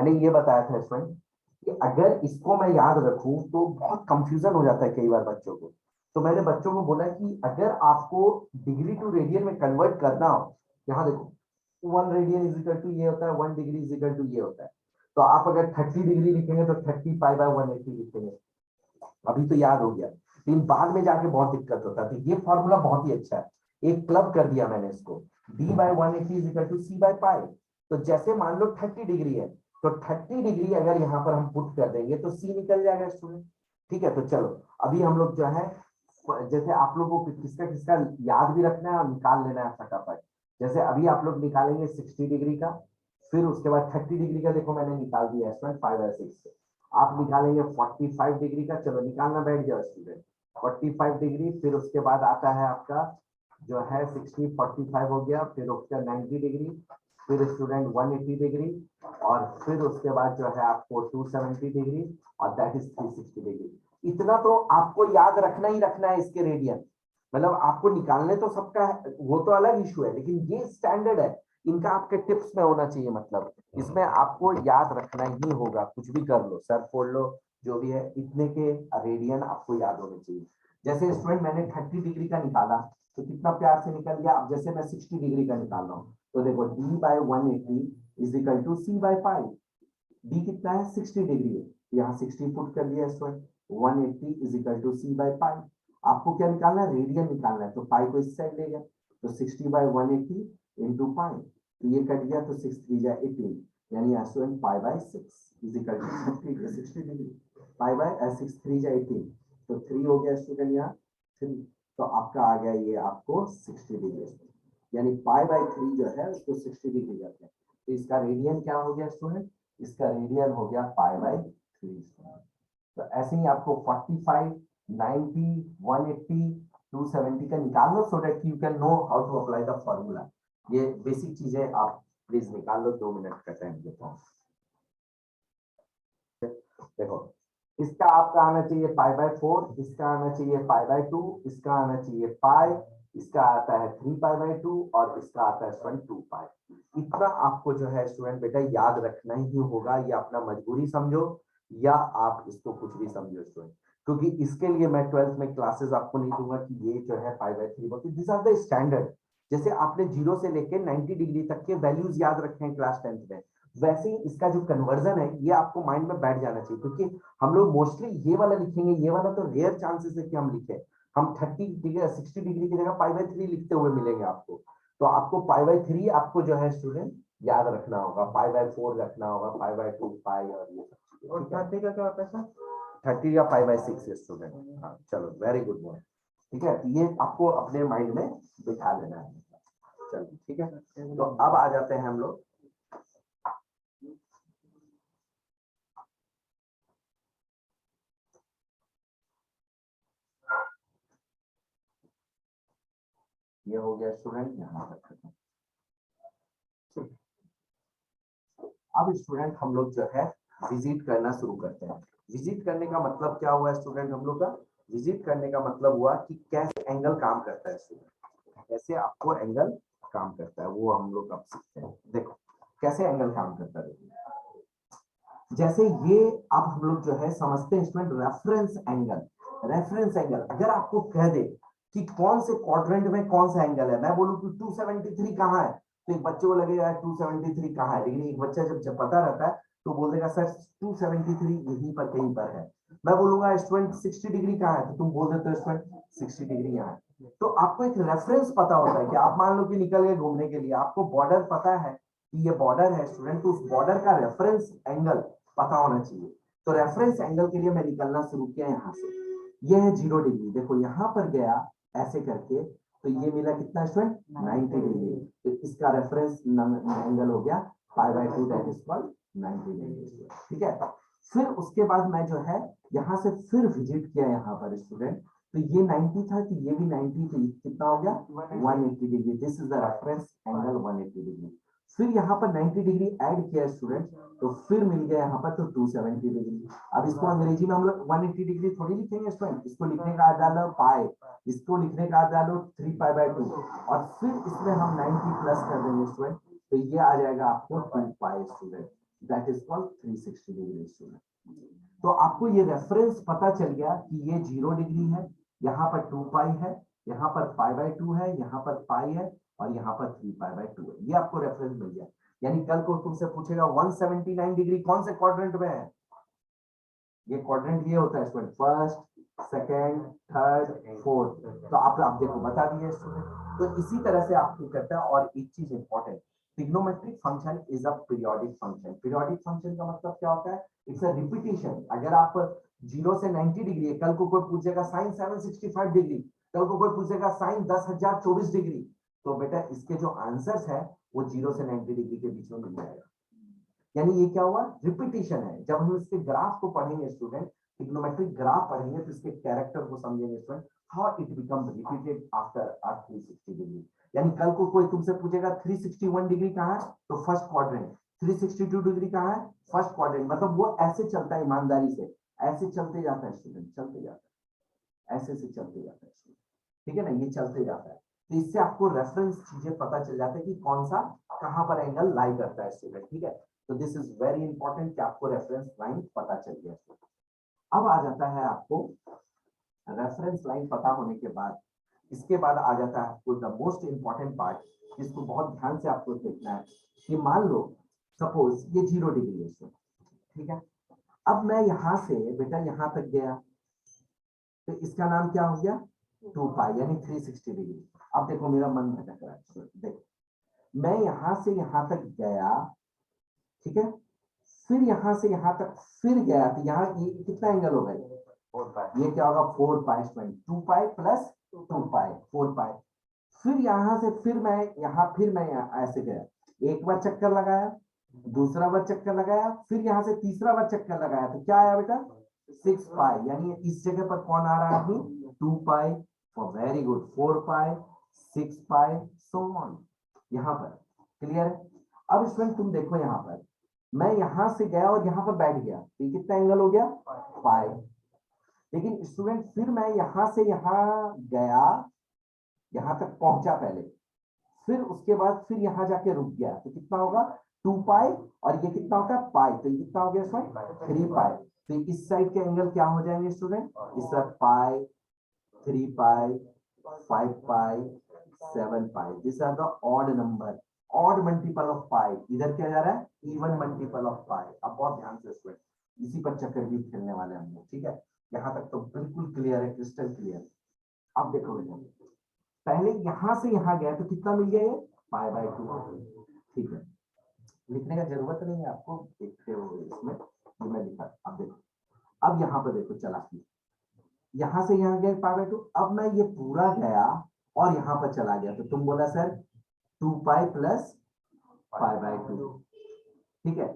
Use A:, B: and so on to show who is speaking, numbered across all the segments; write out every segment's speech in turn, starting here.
A: मैंने ये बताया था स्टूडेंट कि अगर इसको मैं याद रखूं तो बहुत कंफ्यूजन हो जाता है कई बार बच्चों को। तो मैंने बच्चों को बोला कि अगर आपको डिग्री टू रेडियन में कन्वर्ट करना हो, यहाँ देखो 1 रेडियन इज इक्वल टू ये होता है, 1 डिग्री इज इक्वल टू ये होता है। तो आप अगर 30 डिग्री लिखेंगे तो 30 पाई/180 लिखेंगे, अभी तो याद हो गया, लेकिन बाद में जाके बहुत दिक्कत होता है। तो ये फॉर्मूला बहुत ही अच्छा है, एक क्लब कर दिया मैंने इसको, d/180 इज इक्वल टू c/पाई। तो जैसे मान लो 30 डिग्री है, तो 30 डिग्री अगर यहाँ पर हम पुट कर देंगे तो c निकल जाएगा स्टूडेंट। ठीक है, तो चलो अभी हम लोग जो है, जैसे आप लोगों को किसका किसका याद भी रखना है और निकाल लेना है फटाफट। जैसे अभी आप लोग निकालेंगे 60 डिग्री का, फिर उसके बाद 30 डिग्री का, देखो मैंने निकाल दिया स्टूडेंट 5/6 से। आप निकालेंगे 45 डिग्री का, चलो निकालना बैठ जाओ स्टूडेंट। 45 डिग्री, फिर उसके बाद आता है आपका जो है 60, 45 हो गया, फिर उसका 90 डिग्री, फिर स्टूडेंट 180 डिग्री, और फिर उसके बाद जो है आपको 270 डिग्री, और दैट इज 360 डिग्री। इतना तो आपको याद रखना ही रखना है इसके रेडियन। मतलब आपको निकालने तो सबका है, वो तो अलग इशू है, लेकिन ये स्टैंडर्ड है, इनका आपके टिप्स में होना चाहिए। मतलब इसमें आपको याद रखना ही होगा, कुछ भी कर लो, सर फोड़ लो, जो भी है, इतने के रेडियन आपको याद होने चाहिए। जैसे स्टूडेंट मैंने 30 डिग्री का निकाला तो कितना प्यार से निकल गया। अब जैसे मैं 60 डिग्री का निकाल रहा हूँ, तो देखो d/180 इज इक्वल टू c/पाई। डी कितना है, 60 डिग्री है, यहाँ 60 पुट कर दिया स्टूडेंट, 180 इज इक्वल टू c/पाई। आपको क्या निकालना है, रेडियन निकालना है, तो पाई को इस साइड ले गया, तो 60/180 इंटू पाई, तो ये कट गया, तो 6×3 = 18, यानी स्टूडेंट पाई/6 इज इक्वल टू 60 डिग्री। पाई/6 3 × 18, तो 3 हो गया स्टूडेंट, यहाँ 3, तो आपका आ गया ये आपको 60 डिग्री, यानी पाई/3 जो है उसको 60 डिग्री करते हैं। तो इसका रेडियन क्या हो गया स्टूडेंट, इसका रेडियन हो गया पाई/3। तो ऐसे ही आपको 45, 90, 180, 270 का निकाल लो, so that you can know how to apply the formula. ये बेसिक चीजें आप प्लीज निकाल लो, 2 मिनट का टाइम देता हूँ। देखो इसका आपका आना चाहिए पाई/4, इसका आना चाहिए पाई/2, इसका आना चाहिए पाई, इसका आता है 3 पाई/2, और इसका आता है 2 पाई। इतना आपको जो है स्टूडेंट बेटा याद रखना ही होगा, या अपना मजबूरी समझो या आप इसको कुछ भी समझो स्टूडेंट, क्योंकि इसके लिए मैं 12th में क्लासेस आपको नहीं दूंगा कि ये जो है पाई/3 बोलते, दिस आर द स्टैंडर्ड। जैसे आपने 0 से लेके 90 डिग्री तक के वैल्यूज याद रखे हैं क्लास 10th में, वैसे ही इसका जो कन्वर्जन है ये आपको माइंड में बैठ जाना चाहिए। क्योंकि हम लोग मोस्टली ये वाला लिखेंगे, ये वाला तो रेयर चांसेस है कि हम लिखें। हम 30 डिग्री 60 डिग्री की जगह पाई/3 लिखते हुए मिलेंगे आपको। तो आपको पाई/3 आपको जो है स्टूडेंट याद रखना होगा, पाई/4 रखना होगा, पाई/2 पाई, और ये सब। और 30 का क्या होता है सर, 30 या पाई/6 स्टूडेंट। हाँ चलो, वेरी गुड बॉय। ठीक है, ये आपको अपने माइंड में बिठा लेना है। चलो ठीक है, तो अब आ जाते हैं हम लोग, ये हो गया स्टूडेंट यहाँ तक। अब स्टूडेंट हम लोग जो है विजिट करना शुरू करते हैं। विजिट करने का मतलब क्या हुआ स्टूडेंट, हम लोग का विजिट करने का मतलब हुआ कि कैसे एंगल काम करता है स्टूडेंट, कैसे आपको एंगल काम करता है वो हम लोग अब सीखते हैं। देखो कैसे एंगल काम करता है, जैसे ये अब हम लोग जो है समझते हैं student reference angle. Reference angle अगर आपको कह दे कि कौन से क्वाड्रेंट में कौन सा एंगल है, मैं बोलूं कि 273 कहाँ है, तो एक बच्चे को लगेगा 273 कहाँ है, लेकिन एक बच्चा जब पता रहता है तो बोल देगा सर 273 यहीं पर कहीं पर है। मैं बोलूंगा स्टूडेंट 60 डिग्री कहाँ है, तो तुम बोल देते हो स्टूडेंट 60 डिग्री यहाँ है। तो आपको एक रेफरेंस पता होता है कि आप मान लो कि निकल गए घूमने के लिए, आपको बॉर्डर पता है कि ये बॉर्डर है स्टूडेंट, तो उस बॉर्डर का रेफरेंस एंगल पता होना चाहिए। तो रेफरेंस एंगल के लिए मैं निकलना शुरू किया यहाँ से, ये है 0 डिग्री, देखो यहाँ पर गया ऐसे करके, तो ये मिला कितना स्टूडेंट 90 डिग्री, तो इसका रेफरेंस एंगल हो गया पाई/2, दैट इज कॉल्ड 90 डिग्री। ठीक है, फिर उसके बाद मैं जो है यहाँ से फिर विजिट किया यहाँ पर स्टूडेंट, तो ये 90 था, तो ये भी 90 थी, कितना हो गया 180 degree, this is the reference angle 180 degree. फिर यहाँ पर 90 डिग्री ऐड किया स्टूडेंट, तो फिर मिल गया यहाँ पर तो 270 डिग्री। अब इसको अंग्रेजी में हम लोग 180 डिग्री थोड़ी लिखेंगे स्टूडेंट, इसको लिखने का डालो पाई, इसको लिखने का डालो 3 पाई/2, और फिर इसमें हम 90 प्लस कर देंगे स्टूडेंट, तो ये आ जाएगा आपको 2 pi student. That is called 360 degree student. तो आपको ये रेफरेंस पता चल गया कि ये 0 डिग्री है, यहाँ पर 2 पाई है, यहाँ पर पाई बाय 2 है, यहाँ पर पाई है और यहाँ पर 3 पाई बाय 2 है। ये आपको रेफरेंस मिल गया। यानी कल को तुमसे पूछेगा 179 डिग्री कौन से क्वाड्रेंट में है, ये क्वाड्रेंट ये होता है student, first, second, third, fourth. तो आप देखो बता दिए स्टूडेंट। तो इसी तरह से आपको करता है। और एक चीज important, trigonometric function is a periodic function. Periodic function का मतलब क्या होता है, इट्स अ रिपीटिशन। अगर आप 0 से 90 डिग्री है, कल को कोई पूछेगा साइन 765 डिग्री, कल को कोई पूछेगा साइन 10,024 डिग्री, तो बेटा इसके जो आंसर्स है वो 0 से 90 डिग्री के बीच में मिल जाएगा। यानी ये क्या हुआ, रिपीटिशन है। जब हम इसके ग्राफ को पढ़ेंगे स्टूडेंट, ट्रिग्नोमेट्रिक ग्राफ पढ़ेंगे तो इसके कैरेक्टर को समझेंगे student, how it become repeated after 360 degree. यानी कल को कोई तुमसे पूछेगा 361 डिग्री कहाँ है, तो फर्स्ट क्वाड्रेंट, 362 डिग्री कहाँ है, फर्स्ट क्वाड्रेंट। मतलब वो ऐसे चलता है ईमानदारी से, ऐसे चलते जाता है स्टूडेंट, चलते जाता है, ऐसे से चलते जाता है स्टूडेंट, ठीक है ना, ये चलते जाता है। तो इससे आपको रेफरेंस चीजें पता चल जाता है कि कौन सा कहां पर एंगल लाई करता है स्टूडेंट, ठीक है। तो दिस इज वेरी इंपॉर्टेंट कि आपको रेफरेंस लाइन पता चल गया। अब आ जाता है आपको रेफरेंस लाइन पता होने के बाद, इसके बाद आ जाता है आपको द मोस्ट इंपॉर्टेंट पार्ट, जिसको बहुत ध्यान से आपको देखना है कि मान लो सपोज ये 0 डिग्री है, ठीक है। अब मैं यहां से बेटा यहां तक गया, तो इसका नाम क्या हो गया, 2 पाई, यानी 360 डिग्री। अब देखो मेरा मन भटक रहा है, देखो मैं यहां से यहां तक गया, ठीक है, फिर यहां से यहां तक फिर गया, तो यहाँ ये कितना एंगल होगा, ये क्या होगा 4 पाई, 2 पाई प्लस 2 पाई 4 पाई। फिर यहां से फिर मैं यहाँ ऐसे गया, एक बार चक्कर लगाया, दूसरा बार चक्कर लगाया, फिर यहाँ से तीसरा बार चक्कर लगाया, तो क्या आया बेटा 6 पाई। यानी इस जगह पर कौन आ रहा है अभी, 2 pi, very good, 4 pi, 6 pi, so on. यहाँ पर क्लियर है। अब स्टूडेंट तुम देखो यहाँ पर मैं यहां से गया और यहां पर बैठ गया, तो कितना एंगल हो गया पाई। लेकिन स्टूडेंट फिर मैं यहां से यहां गया, यहां तक पहुंचा पहले, फिर उसके बाद फिर यहां जाके रुक गया, तो कितना होगा 2 पाई, और ये कितना होगा पाई, तो ये कितना हो गया स्टूडेंट 3 पाई। तो इस साइड के एंगल क्या हो जाएंगे स्टूडेंट, इस तरफ pi, 3 pi, 5 pi, 7 pi. This are the odd number, odd multiple of pi. इधर क्या जा रहा है, इवन मल्टीपल ऑफ पाई। अब बहुत ध्यान से स्टूडेंट, इसी पर चक्रव्यूह खेलने वाले हम लोग, ठीक है। यहाँ तक तो बिल्कुल क्लियर है, क्रिस्टल क्लियर। अब देखो बेटा, पहले यहां से यहां गया तो कितना मिल गया, ये पाई बाय 2, ठीक है। लिखने का जरूरत नहीं है आपको, देखते हो इसमें जो मैं लिखा। अब देखो, अब यहाँ पर देखो चला, यहां से यहां गया पाई बाय 2। अब मैं ये पूरा गया और यहां पर चला गया, तो तुम बोला sir 2 pi plus pi by 2, ठीक है।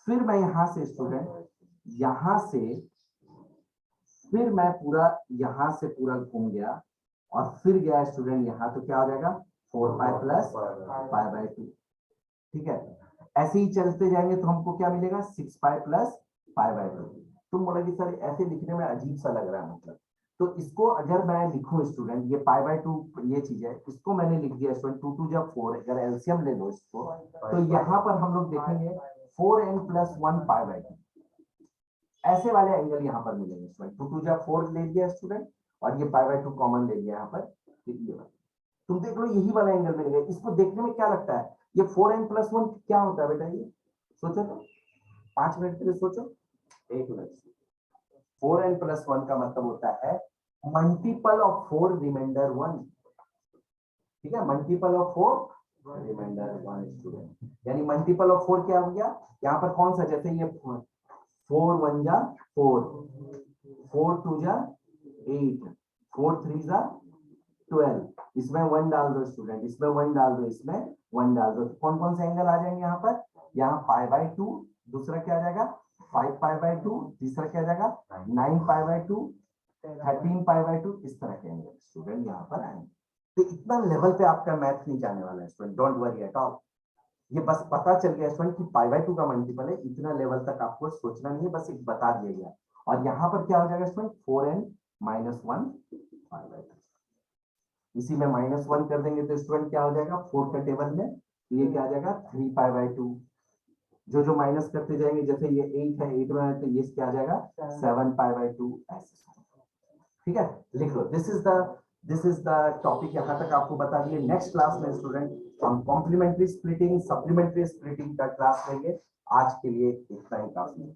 A: फिर मैं यहां से स्टूडेंट, यहां से फिर मैं पूरा यहां से पूरा घूम गया और फिर गया स्टूडेंट यहाँ, तो क्या हो जाएगा 4 पाई प्लस पाई बाय 2, ठीक है। ऐसे ही चलते जाएंगे तो हमको क्या मिलेगा 6 पाई प्लस पाई बाय 2। तुम बोला कि सर ऐसे लिखने में अजीब सा लग रहा है, मतलब तो इसको अगर मैं लिखूं स्टूडेंट, ये पाई बाय 2 ये चीज है, इसको मैंने लिख दिया स्टूडेंट 2 2 जब 4, अगर एलसीएम ले लो इसको, तो यहाँ पर हम लोग देखेंगे 4n प्लस 1 पाई बाय 2, ऐसे वाले एंगल यहाँ पर मिलेंगे स्टूडेंट। 2 2 जब 4 ले लिया स्टूडेंट, और ये पाई बाय 2 कॉमन ले लिया यहाँ पर, तुम देख लो यही वाला एंगल मिलेगा। इसको देखने में क्या लगता है, ये 4n प्लस 1 क्या होता है बेटा, ये सोचो तो 5 मिनट के लिए सोचो, 1 मिनट। 4n प्लस 1 का मतलब होता है मल्टीपल ऑफ 4 रिमाइंडर 1, ठीक है, मल्टीपल ऑफ 4 रिमाइंडर 1 स्टूडेंट। यानी मल्टीपल ऑफ 4 क्या हो गया, यहाँ पर कौन सा, जैसे ये 4 1 जा 4, 4 2 जा 8, 4 3 जा 12, इसमें 1 डाल दो स्टूडेंट, इसमें 1 डाल दो, इसमें 1 डाल दो, तो कौन कौन से एंगल आ जाएंगे यहाँ पर, यहाँ पाई बाय 2, दूसरा क्या आ जाएगा 5 पाई बाय 2, तीसरा क्या आ जाएगा 9 पाई बाय 2, 13 पाई बाय 2, इस तरह के एंगल स्टूडेंट यहाँ पर आएंगे। तो इतना लेवल पे आपका मैथ नहीं जाने वाला है student, don't worry at all. ये बस पता चल गया स्टूडेंट कि पाई बाय 2 का मल्टीपल है, इतना लेवल तक आपको सोचना नहीं है, बस एक बता दिया गया। और यहाँ पर क्या हो जाएगा student 4n minus 1 pi by 2, इसी में -1 कर देंगे तो स्टूडेंट क्या हो जाएगा 4 का टेबल में, तो ये क्या आ जाएगा 3 पाई बाय 2, जो जो माइनस करते जाएंगे, जैसे ये 8 है, 8 में है तो ये क्या आ जाएगा 7 पाई बाई 2 ऐसे। ठीक है, लिख लो। दिस इज द टॉपिक, यहाँ तक आपको बता दिए। नेक्स्ट क्लास में स्टूडेंट हम कॉम्प्लीमेंट्री स्प्लिटिंग, सप्लीमेंट्री स्प्लिटिंग का क्लास लेंगे। आज के लिए इतना ही काफी है।